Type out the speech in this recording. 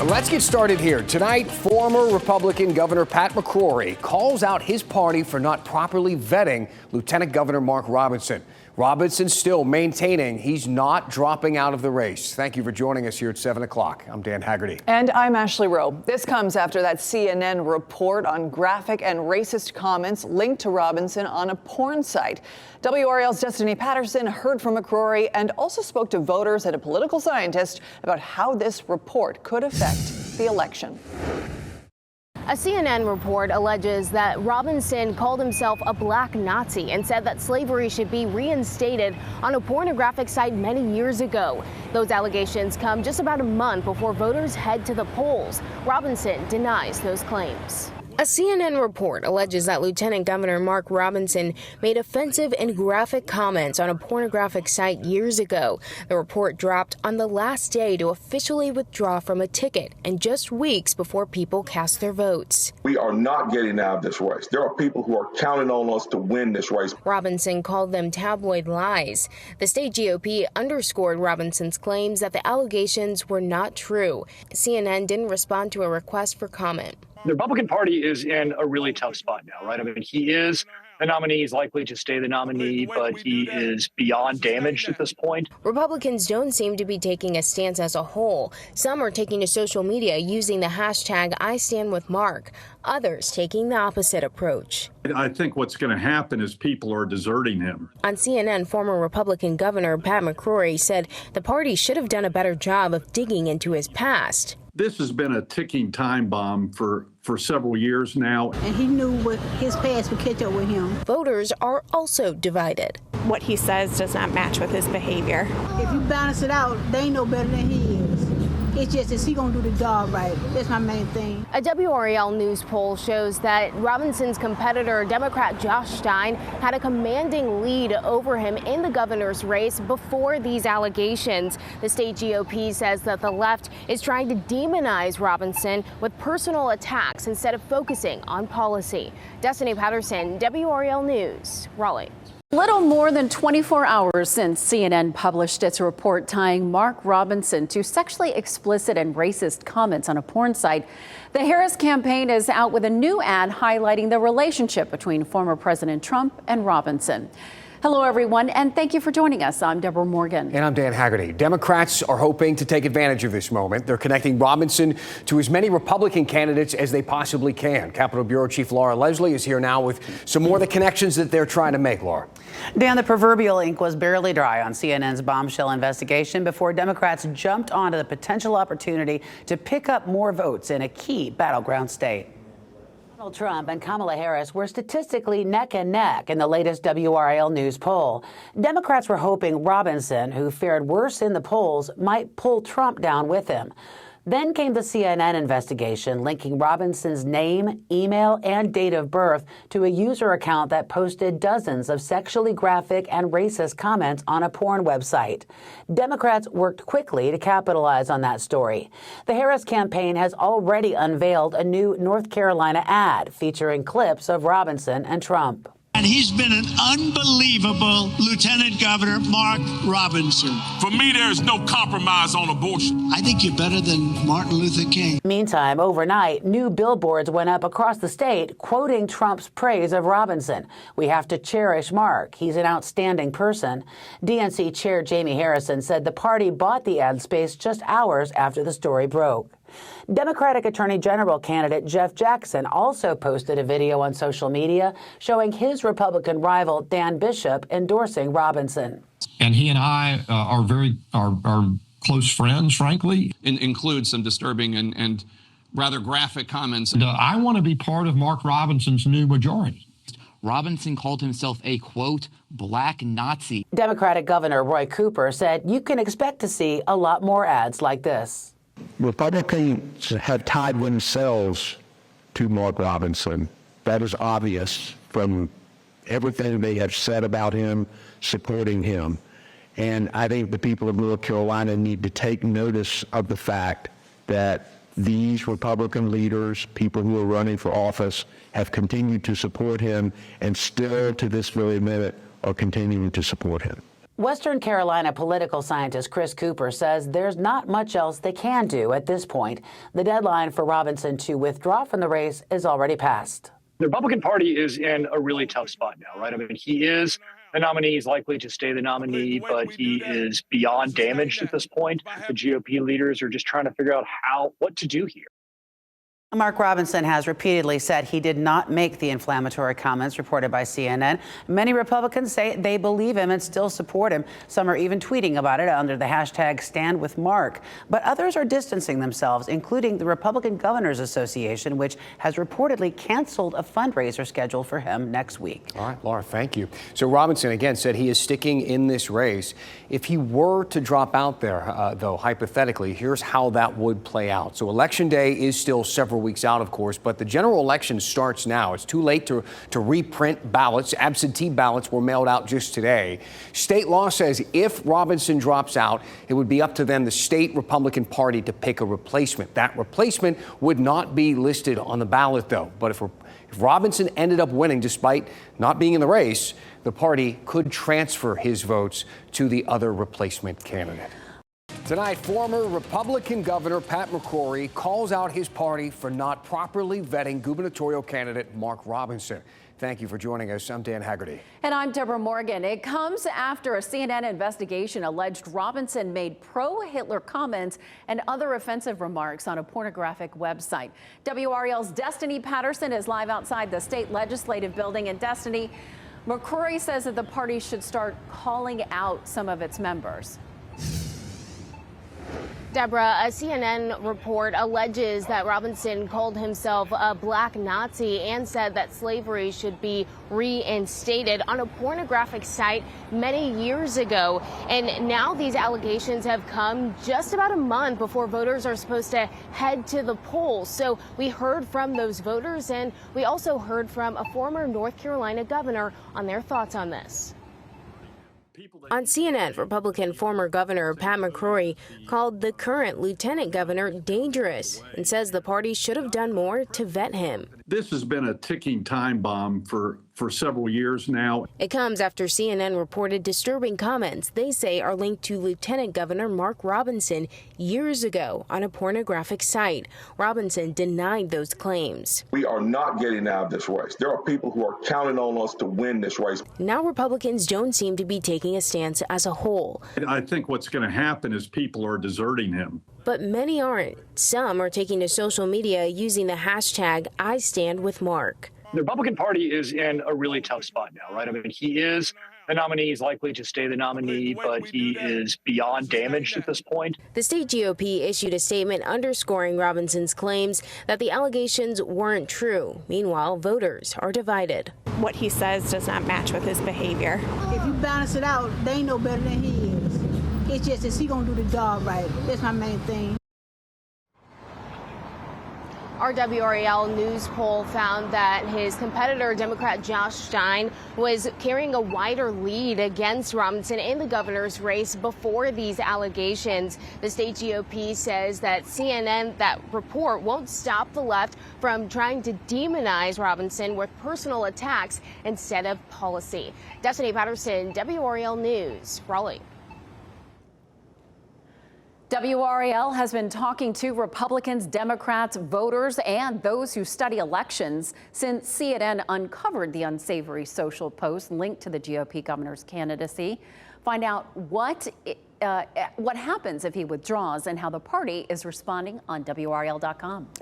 Let's get started here. Tonight, former Republican Governor Pat McCrory calls out his party for not properly vetting Lieutenant Governor Mark Robinson. Robinson still maintaining he's not dropping out of the race. Thank you for joining us here at 7 o'clock. I'm Dan Haggerty. And I'm Ashley Rowe. This comes after that CNN report on graphic and racist comments linked to Robinson on a porn site. WRAL's Destiny Patterson heard from McCrory and also spoke to voters and a political scientist about how this report could affect the election. A CNN report alleges that Robinson called himself a black Nazi and said that slavery should be reinstated on a pornographic site many years ago. Those allegations come just about a month before voters head to the polls. Robinson denies those claims. A CNN report alleges that Lieutenant Governor Mark Robinson made offensive and graphic comments on a pornographic site years ago. The report dropped on the last day to officially withdraw from a ticket and just weeks before people cast their votes. We are not getting out of this race. There are people who are counting on us to win this race. Robinson called them tabloid lies. The state GOP underscored Robinson's claims that the allegations were not true. CNN didn't respond to a request for comment. The Republican Party is in a really tough spot now, right? I mean, he is the nominee. He's likely to stay the nominee, but he is beyond damaged at this point. Republicans don't seem to be taking a stance as a whole. Some are taking to social media using the hashtag #IStandWithMark. Others taking the opposite approach. I think what's going to happen is people are deserting him. On CNN, former Republican Governor Pat McCrory said the party should have done a better job of digging into his past. This has been a ticking time bomb for several years now. And he knew what his past would catch up with him. Voters are also divided. What he says does not match with his behavior. If you balance it out, they ain't no better than he is. It's just, is he going to do the job right? That's my main thing. A WRAL news poll shows that Robinson's competitor, Democrat Josh Stein, had a commanding lead over him in the governor's race before these allegations. The state GOP says that the left is trying to demonize Robinson with personal attacks instead of focusing on policy. Destiny Patterson, WRAL News, Raleigh. Little more than 24 hours since CNN published its report tying Mark Robinson to sexually explicit and racist comments on a porn site, the Harris campaign is out with a new ad highlighting the relationship between former President Trump and Robinson. Hello, everyone, and thank you for joining us. I'm Deborah Morgan. And I'm Dan Haggerty. Democrats are hoping to take advantage of this moment. They're connecting Robinson to as many Republican candidates as they possibly can. Capitol Bureau Chief Laura Leslie is here now with some more of the connections that they're trying to make, Laura. Dan, the proverbial ink was barely dry on CNN's bombshell investigation before Democrats jumped onto the potential opportunity to pick up more votes in a key battleground state. Donald Trump and Kamala Harris were statistically neck and neck in the latest WRAL News poll. Democrats were hoping Robinson, who fared worse in the polls, might pull Trump down with him. Then came the CNN investigation linking Robinson's name, email, and date of birth to a user account that posted dozens of sexually graphic and racist comments on a porn website. Democrats worked quickly to capitalize on that story. The Harris campaign has already unveiled a new North Carolina ad featuring clips of Robinson and Trump. And he's been an unbelievable Lieutenant Governor Mark Robinson. For me, there is no compromise on abortion. I think you're better than Martin Luther King. Meantime, overnight, new billboards went up across the state quoting Trump's praise of Robinson. We have to cherish Mark. He's an outstanding person. DNC Chair Jamie Harrison said the party bought the ad space just hours after the story broke. Democratic Attorney General candidate Jeff Jackson also posted a video on social media showing his Republican rival Dan Bishop endorsing Robinson. And he and I are close friends, frankly. Includes some disturbing and rather graphic comments. I want to be part of Mark Robinson's new majority. Robinson called himself a, quote, black Nazi. Democratic Governor Roy Cooper said you can expect to see a lot more ads like this. Republicans have tied themselves to Mark Robinson. That is obvious from everything they have said about him, supporting him. And I think the people of North Carolina need to take notice of the fact that these Republican leaders, people who are running for office, have continued to support him and still to this very minute are continuing to support him. Western Carolina political scientist Chris Cooper says there's not much else they can do at this point. The deadline for Robinson to withdraw from the race is already passed. The Republican Party is in a really tough spot now, right? I mean, he is the nominee. He's likely to stay the nominee, but he is beyond damaged at this point. The GOP leaders are just trying to figure out what to do here. Mark Robinson has repeatedly said he did not make the inflammatory comments reported by CNN. Many Republicans say they believe him and still support him. Some are even tweeting about it under the hashtag #StandWithMark. But others are distancing themselves, including the Republican Governors Association, which has reportedly canceled a fundraiser scheduled for him next week. All right, Laura, thank you. So Robinson, again, said he is sticking in this race. If he were to drop out there, though, hypothetically, here's how that would play out. So Election Day is still several weeks out, of course, but the general election starts now. It's too late to reprint ballots. Absentee ballots were mailed out just today. State law says if Robinson drops out, it would be up to then the state Republican Party to pick a replacement. That replacement would not be listed on the ballot, though. But if Robinson ended up winning despite not being in the race, the party could transfer his votes to the other replacement candidate. Tonight, former Republican Governor Pat McCrory calls out his party for not properly vetting gubernatorial candidate Mark Robinson. Thank you for joining us. I'm Dan Haggerty. And I'm Deborah Morgan. It comes after a CNN investigation alleged Robinson made pro-Hitler comments and other offensive remarks on a pornographic website. WRAL's Destiny Patterson is live outside the state legislative building. And Destiny, McCrory says that the party should start calling out some of its members. Deborah, a CNN report alleges that Robinson called himself a black Nazi and said that slavery should be reinstated on a pornographic site many years ago. And now these allegations have come just about a month before voters are supposed to head to the polls. So we heard from those voters, and we also heard from a former North Carolina governor on their thoughts on this. On CNN, Republican former Governor Pat McCrory called the current lieutenant governor dangerous and says the party should have done more to vet him. This has been a ticking time bomb for several years now. It comes after CNN reported disturbing comments they say are linked to Lieutenant Governor Mark Robinson years ago on a pornographic site. Robinson denied those claims. We are not getting out of this race. There are people who are counting on us to win this race. Now Republicans don't seem to be taking a stance as a whole. I think what's going to happen is people are deserting him. But many aren't. Some are taking to social media using the hashtag #IStandWithMark. The Republican Party is in a really tough spot now, right? I mean, he is the nominee. He's likely to stay the nominee, but he is beyond damaged at this point. The state GOP issued a statement underscoring Robinson's claims that the allegations weren't true. Meanwhile, voters are divided. What he says does not match with his behavior. If you balance it out, they know better than he is. It's just, is he going to do the job right? That's my main thing. Our WRAL News poll found that his competitor, Democrat Josh Stein, was carrying a wider lead against Robinson in the governor's race before these allegations. The state GOP says that that report won't stop the left from trying to demonize Robinson with personal attacks instead of policy. Destiny Patterson, WRAL News, Raleigh. WRAL has been talking to Republicans, Democrats, voters, and those who study elections since CNN uncovered the unsavory social post linked to the GOP governor's candidacy. Find out what happens if he withdraws and how the party is responding on WRAL.com.